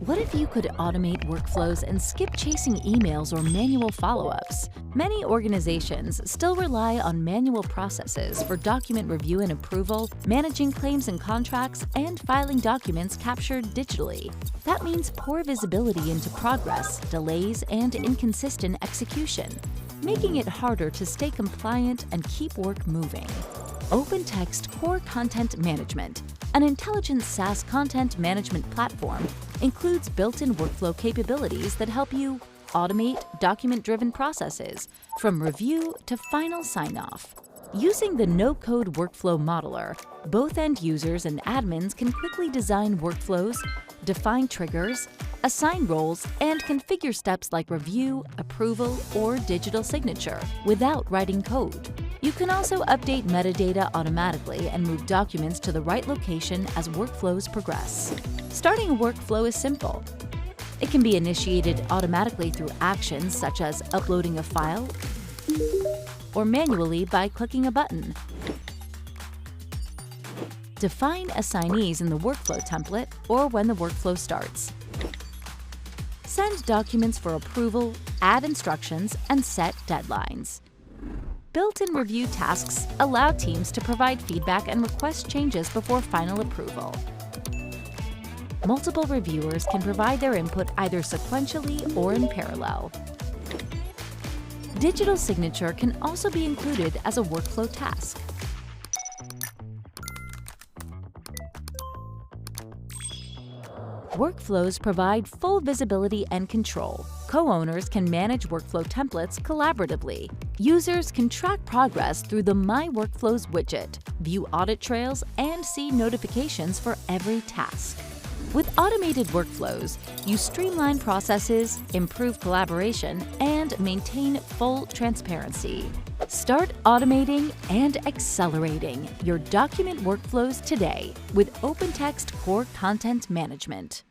What if you could automate workflows and skip chasing emails or manual follow-ups? Many organizations still rely on manual processes for document review and approval, managing claims and contracts, and filing documents captured digitally. That means poor visibility into progress, delays, and inconsistent execution, making it harder to stay compliant and keep work moving. OpenText Core Content Management, an intelligent SaaS content management platform, includes built-in workflow capabilities that help you automate document-driven processes from review to final sign-off. Using the no-code workflow modeler, both end users and admins can quickly design workflows, define triggers, assign roles, and configure steps like review, approval, or digital signature without writing code. You can also update metadata automatically and move documents to the right location as workflows progress. Starting a workflow is simple. It can be initiated automatically through actions such as uploading a file or manually by clicking a button. Define assignees in the workflow template or when the workflow starts. Send documents for approval, add instructions, and set deadlines. Built-in review tasks allow teams to provide feedback and request changes before final approval. Multiple reviewers can provide their input either sequentially or in parallel. Digital signature can also be included as a workflow task. Workflows provide full visibility and control. Co-owners can manage workflow templates collaboratively. Users can track progress through the My Workflows widget, view audit trails, and see notifications for every task. With automated workflows, you streamline processes, improve collaboration, and maintain full transparency. Start automating and accelerating your document workflows today with OpenText Core Content Management.